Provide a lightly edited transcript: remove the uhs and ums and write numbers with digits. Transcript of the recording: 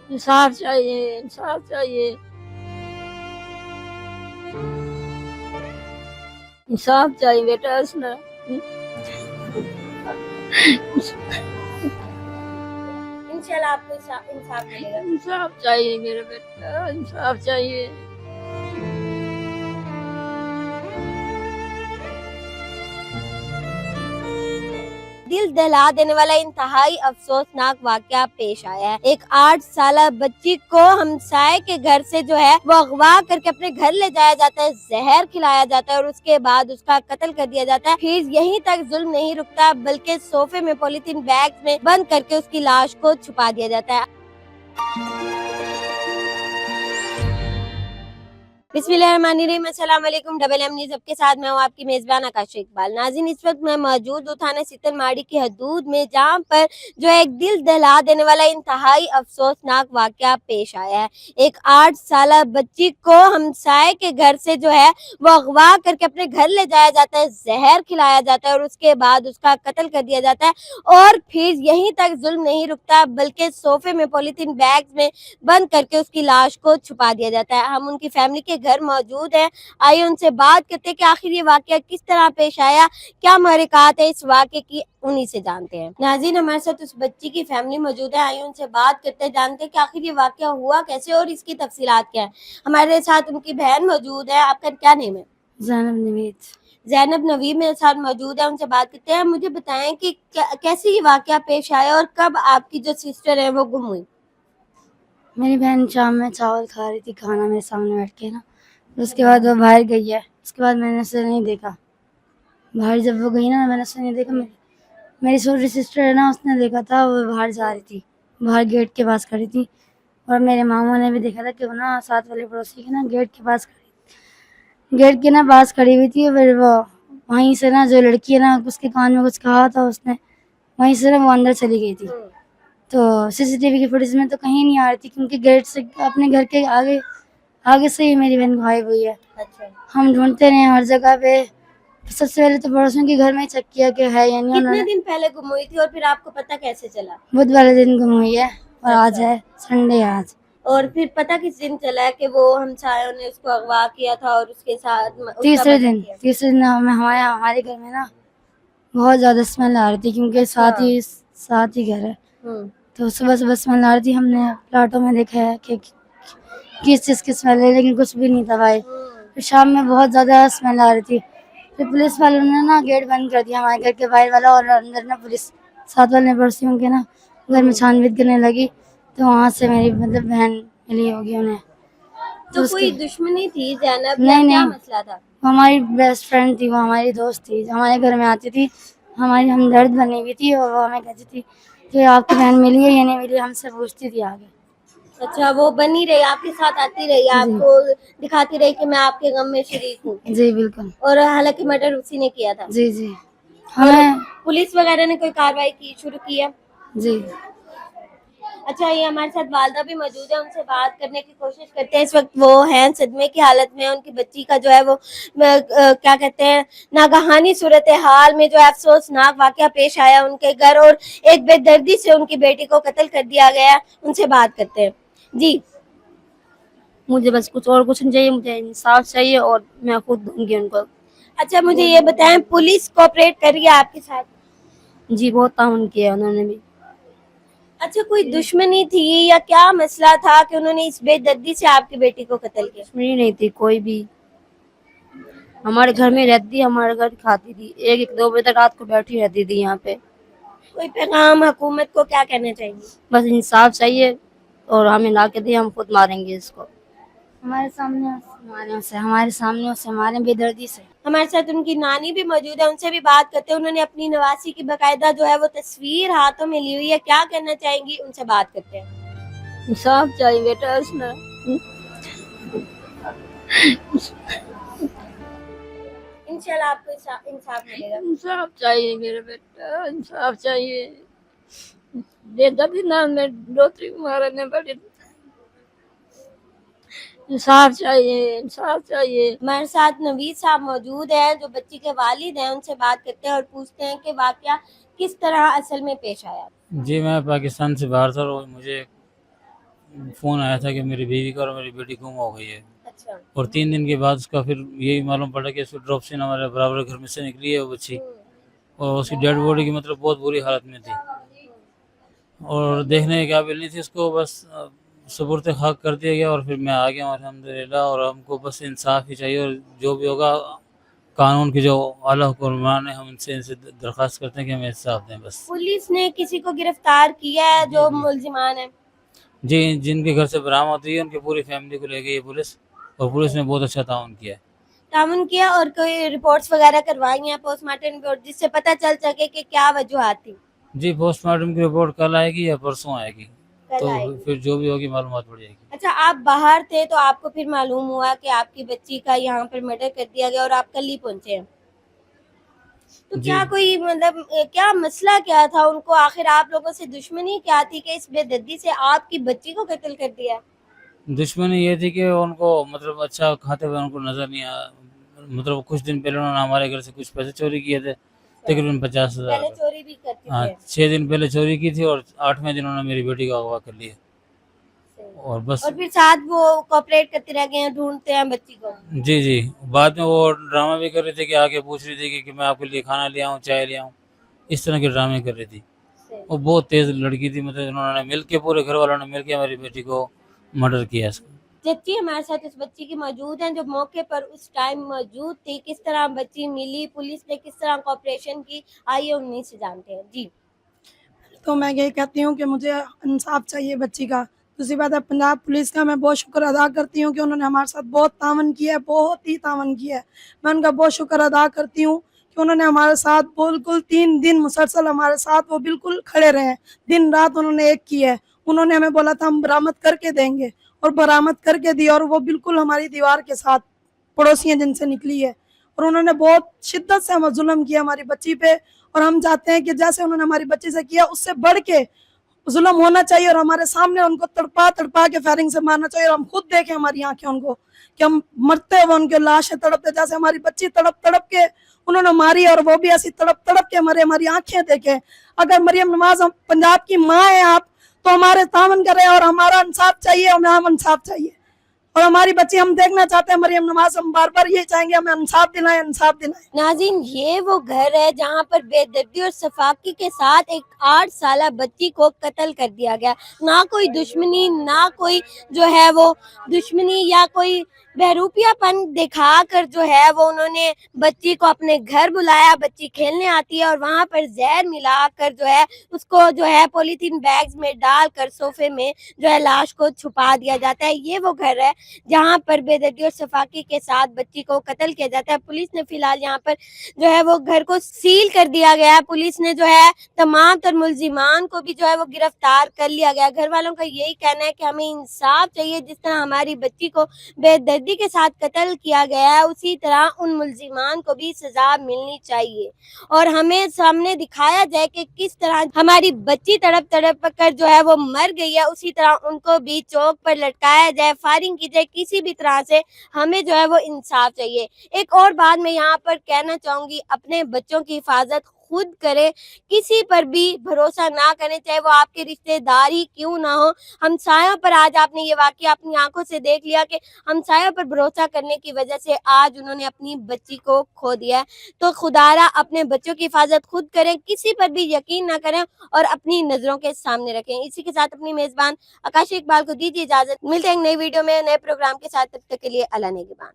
इंसाफ चाहिए, इंसाफ चाहिए, इंसाफ चाहिए बेटा उसने। इंशाल्लाह आपको इंसाफ मिलेगा। इंसाफ चाहिए मेरे बेटा, इंसाफ चाहिए। दिल दहला देने वाला इंतहाई अफसोसनाक वाकया पेश आया है। एक 8 साला बच्ची को हमसाये के घर से जो है वो अगवा करके अपने घर ले जाया जाता है, जहर खिलाया जाता है और उसके बाद उसका कत्ल कर दिया जाता है। फिर यहीं तक जुल्म नहीं रुकता, बल्कि सोफे में पॉलिथीन बैग में बंद करके उसकी लाश को छुपा दिया जाता है। बिस्मिल्लाहिर्रहमानिर्रहीम, अस्सलाम वालेकुम। डबल एम न्यूज़ के साथ मैं हूँ आपकी मेजबान आकाश इकबाल। नाज़रीन, इस वक्त मैं मौजूद हूँ थाना सीतलमाड़ी की हदूद में, जहाँ पर जो है एक दिल दहला देने वाला इंतहाई अफसोसनाक वाकया पेश आया है। एक 8 साला बच्ची को हमसाये के घर से जो है वो अगवा करके अपने घर ले जाया जाता है, जहर खिलाया जाता है और उसके बाद उसका कत्ल कर दिया जाता है। और फिर यहीं तक जुल्म नहीं रुकता, बल्कि सोफे में पॉलिथीन बैग में बंद करके उसकी लाश को छुपा दिया जाता है। हम उनकी फैमिली के घर मौजूद हैं, आइए उनसे बात करते हैं कि आखिर ये वाकया किस तरह पेश आया, क्या महरक़ात है इस वाकये की, उन्हीं से जानते हैं। नाज़रीन, हमारे साथ उस बच्ची की फैमिली मौजूद है, आइए उनसे बात करते हैं, जानते हैं कि आखिर ये वाकया हुआ कैसे और इसकी तफसीलात क्या है। हमारे साथ उनकी बहन मौजूद है, आपका क्या नेम है? ज़ैनब नवीद। ज़ैनब नवीद मेरे साथ मौजूद है, उनसे बात करते हैं। मुझे बताएं कि कैसे ये वाकया पेश आया और कब आपकी जो सिस्टर है वो गुम हुई? मेरी बहन शाम में चावल खा रही थी, खाना मेरे सामने बैठ के ना, उसके बाद वो बाहर गई है। उसके बाद मैंने उसे नहीं देखा। बाहर जब वो गई ना, मैंने उसे नहीं देखा। मेरी छोटी सिस्टर है ना, उसने देखा था, वो बाहर जा रही थी, बाहर गेट के पास खड़ी थी। और मेरे मामू ने भी देखा था कि वो ना साथ वाले पड़ोसी के ना गेट के पास गेट के ना पास खड़ी हुई थी। फिर वो वहीं से ना, जो लड़की है ना, उसके कान में कुछ कहा था उसने, वहीं से ना वो अंदर चली गई थी। तो सीसीटीवी की फुटेज में तो कहीं नहीं आ रही थी, क्योंकि गेट से अपने घर के आगे आगे से ही मेरी बहन गायब हुई है। अच्छा, हम ढूंढते रहे हर जगह पे। सबसे पहले तो पड़ोसियों के घर में ही चेक किया कि है या नहीं। कितने उन्होंने दिन पहले गुम हुई थी और फिर आपको पता कैसे चला? बुध वाले दिन गुम हुई है और आज अच्छा। है संडे है आज। और फिर पता किस दिन चला कि वो हमसायों ने उसको अगवा किया था और उसके साथ उसका तीसरे मर्डर दिन किया? तीसरे दिन हमारे घर में ना बहुत ज्यादा स्मेल आ रही थी, क्योंकि अच्छा। साथ ही घर है। हम्म। तो सुबह सुबह स्मेल आ रही थी। हमने प्लाटों में देखा है कि किस चीज़ की स्मेल है, लेकिन कुछ भी नहीं था भाई। फिर शाम में बहुत ज़्यादा स्मेल आ रही थी। फिर पुलिस वालों ने ना गेट बंद कर दिया, हमारे घर के बाहर वाला, और अंदर ना पुलिस साथ वाले पड़ोसियों के ना घर में छानबीन करने लगी। तो वहाँ से मेरी मतलब बहन मिली होगी उन्हें। तो उसके कोई दुश्मनी थी ज़ैनब, या नहीं क्या नहीं, मसला था? वो हमारी बेस्ट फ्रेंड थी, वो हमारी दोस्त थी, जो हमारे घर में आती थी, हमारी हमदर्द बनी हुई थी। और वो हमें कहती थी कि आपकी बहन मिली है या नहीं मिली, हमसे पूछती थी आगे। अच्छा, वो बनी रही, आपके साथ आती रही, जी आपको दिखाती रही कि मैं आपके गम में शरीक हूँ, जी बिल्कुल। और हालांकि मर्डर उसी ने किया था। जी जी। और हमें पुलिस वगैरह ने कोई कार्रवाई की शुरू की है? जी अच्छा, ये हमारे साथ वालदा भी मौजूद है, उनसे बात करने की कोशिश करते हैं। इस वक्त वो हैं सदमे की हालत में, उनकी बच्ची का जो है वो क्या कहते हैं, नागहानी सूरत हाल में जो है अफसोसनाक वाकया पेश आया उनके घर, और एक बेदर्दी से उनकी बेटी को कत्ल कर दिया गया। उनसे बात करते हैं। जी, मुझे बस कुछ नहीं चाहिए, मुझे इंसाफ चाहिए और मैं खुद दूंगी उनको। अच्छा, मुझे ये बताएं, पुलिस कोऑपरेट कर रही है आपके साथ? जी, बहुत ताउन किया उन्होंने भी। अच्छा, कोई दुश्मनी थी या क्या मसला था कि उन्होंने इस बेदर्दी से आपकी बेटी को कत्ल किया? दुश्मनी नहीं थी कोई भी, हमारे घर में रहती, हमारे घर खाती थी, 1-2 बजे तक रात को बैठी रहती थी यहाँ पे। कोई पैगाम हुकूमत को क्या कहना चाहेंगे? बस इंसाफ चाहिए और हमें ला के दिए, हम खुद मारेंगे इसको। हमारे सामने उसे हमारे बेदर्दी से। हमारे साथ उनकी नानी भी मौजूद है, उनसे भी बात करते हैं। उन्होंने अपनी नवासी की बकायदा जो है वो तस्वीर हाथों में ली हुई है, क्या कहना चाहेंगी, उनसे बात करते हैं। इंसाफ चाहिए बेटा उसने। इंशाल्लाह आपको इंसाफ मिलेगा। इंसाफ चाहिए मेरे बेटा, इंसाफ चाहिए। बेदर्दी ना में डोतरी मारने पड़ी। इंसाफ चाहिए, इंसाफ चाहिए। हमारे साथ नवीद साहब मौजूद हैं, जो बच्ची के वालिद हैं, उनसे बात करते हैं और पूछते हैं कि वाकया किस तरह असल में पेश आया। जी, मैं पाकिस्तान से बाहर था और मुझे फ़ोन आया था कि मेरी बीवी का और मेरी बेटी गुम हो गई है, अच्छा। और 3 दिन के बाद उसका फिर यही मालूम पड़ा कि उसकी ड्रॉपसिन हमारे बराबर घर में से निकली है वो बच्ची, और उसकी डेड बॉडी की मतलब बहुत बुरी हालत में थी, और देखने के काबिल नहीं थी उसको, बस सुपुर्द खाक कर दिया गया, और फिर मैं आ गया अल्हम्दुलिल्लाह। और हमको बस इंसाफ ही चाहिए, और जो भी होगा कानून के जो आला हुक्मरान है हम इनसे दरख्वास्त करते हैं कि हमें इंसाफ दें बस। पुलिस ने किसी को गिरफ्तार किया है जो मुल्जिमान है? जी, जिनके घर से बरामद हुई है उनकी पूरी फैमिली को ले गई है पुलिस, और पुलिस ने बहुत अच्छा ताउन किया है। तामुन किया, और कोई रिपोर्ट्स वगैरह करवाई हैं, पोस्टमार्टम रिपोर्ट, जिससे पता चल सके कि क्या वजूहात थी? जी, पोस्टमार्टम की रिपोर्ट कल आएगी या परसों आएगी, कल तो आएगी। फिर जो भी होगी मालूमात बढ़ जाएगी। अच्छा, आप बाहर थे तो आपको फिर मालूम हुआ कि आपकी बच्ची का यहाँ पर मर्डर कर दिया गया और आप कल ही पहुंचे हैं, तो जी, क्या कोई मतलब क्या मसला क्या था उनको, आखिर आप लोगों से दुश्मनी क्या थी कि इस बेदर्दी से आपकी बच्ची को कत्ल कर दिया? दुश्मनी ये थी कि उनको मतलब अच्छा खाते हुए उनको नजर नहीं आया, मतलब कुछ दिन पहले उन्होंने हमारे घर से कुछ पैसे चोरी किए थे, तकरीबन 50,000 पहले रुपये। चोरी भी करते हाँ, थे? 6 दिन पहले चोरी की थी, और 8वें दिन उन्होंने मेरी बेटी का अगवा कर लिया, और बस। और फिर साथ वो कोऑपरेट करते रह गए हैं, ढूंढते हैं बच्ची को? जी जी, बाद में वो ड्रामा भी कर रही थी कि आके पूछ रही थी कि मैं आपके लिए खाना ले आऊँ, चाय ले आऊँ, इस तरह के ड्रामे कर रही थी। वो बहुत तेज लड़की थी, मतलब उन्होंने मिलके, पूरे घर वालों ने मिलके हमारी बेटी को मर्डर किया इसका। चच्ची हमारे साथ इस बच्ची की मौजूद हैं जो मौके पर उस टाइम मौजूद थी, किस तरह बच्ची मिली, पुलिस ने किस तरह कोऑपरेशन की, आइए उन्हीं से जानते हैं। जी, तो मैं यही कहती हूँ कि मुझे इंसाफ चाहिए बच्ची का। दूसरी बात है, पंजाब पुलिस का मैं बहुत शुक्र अदा करती हूँ कि उन्होंने हमारे साथ बहुत तावन किया है, बहुत ही तावन किया है। मैं उनका बहुत शुक्र अदा करती हूँ कि उन्होंने हमारे साथ बिल्कुल 3 दिन मुसलसल हमारे साथ वो बिल्कुल खड़े रहे हैं, दिन रात उन्होंने एक की है। उन्होंने हमें बोला था हम बरामद करके देंगे, और बरामद करके दी, और वो बिल्कुल हमारी दीवार के साथ पड़ोसी हैं जिनसे निकली है, और उन्होंने बहुत शिद्दत से हम जुल्म किया हमारी बच्ची पे। और हम चाहते हैं कि जैसे उन्होंने हमारी बच्ची से किया उससे बढ़ के जुल्म होना चाहिए, और हमारे सामने उनको तड़पा तड़पा के फायरिंग से मारना चाहिए, और हम खुद देखें हमारी आंखें उनको कि हम मरते हुए उनके लाशें तड़पते, जैसे हमारी बच्ची तड़प तड़प के उन्होंने मारी, और वो भी ऐसी तड़प तड़प के मरे, हमारी आंखें देखें। अगर मरियम नवाज हम पंजाब की माँ है आप, तो हमारे तावन करें, और हमारा इंसाफ चाहिए, हमें हम इंसाफ चाहिए, और हमारी बच्ची हम देखना चाहते हैं मरियम नवाज। हम बार बार ये चाहेंगे हमें इंसाफ दिलाएं, इंसाफ दिलाएं। नाज़रीन, ये वो घर है जहाँ पर बेदर्दी और सफाकी के साथ एक 8 साला बच्ची को कत्ल कर दिया गया। ना कोई दुश्मनी, ना कोई जो है वो दुश्मनी या कोई बहरूपियापन दिखाकर जो है वो उन्होंने बच्ची को अपने घर बुलाया, बच्ची खेलने आती है और वहाँ पर जहर मिलाकर जो है उसको जो है पॉलीथीन बैग्स में डालकर सोफे में जो है लाश को छुपा दिया जाता है। ये वो घर है जहाँ पर बेदर्दी और सफाकी के साथ बच्ची को कत्ल किया जाता है। पुलिस ने फिलहाल यहाँ पर जो है वो घर को सील कर दिया गया है। पुलिस ने जो है तमाम तर मुल्जिमान को भी जो है वो गिरफ्तार कर लिया गया। घर वालों का यही कहना है कि हमें इंसाफ चाहिए, जिस तरह हमारी बच्ची को बेदर्दी के साथ कत्ल किया गया है उसी तरह उन मुल्जिमान को भी सजा मिलनी चाहिए, और हमें सामने दिखाया जाए कि किस तरह हमारी बच्ची तड़प तड़प कर जो है वो मर गई है, उसी तरह उनको भी चौक पर लटकाया जाए, फायरिंग की जाए, किसी भी तरह से हमें जो है वो इंसाफ चाहिए। एक और बात मैं यहाँ पर कहना चाहूंगी, अपने बच्चों की हिफाजत खुद करें, किसी पर भी भरोसा ना करें, चाहे वो आपके रिश्तेदार ही क्यों ना हो। हमसायों पर आज आपने ये वाकया अपनी आंखों से देख लिया कि हमसायों पर भरोसा करने की वजह से आज उन्होंने अपनी बच्ची को खो दिया है। तो खुदारा अपने बच्चों की हिफाजत खुद करें, किसी पर भी यकीन ना करें और अपनी नजरों के सामने रखें। इसी के साथ अपनी मेजबान आकाश इकबाल को दीजिए इजाजत। मिलते हैं एक नई वीडियो में नए प्रोग्राम के साथ, तब तक के लिए अल्लाह नेगेबान।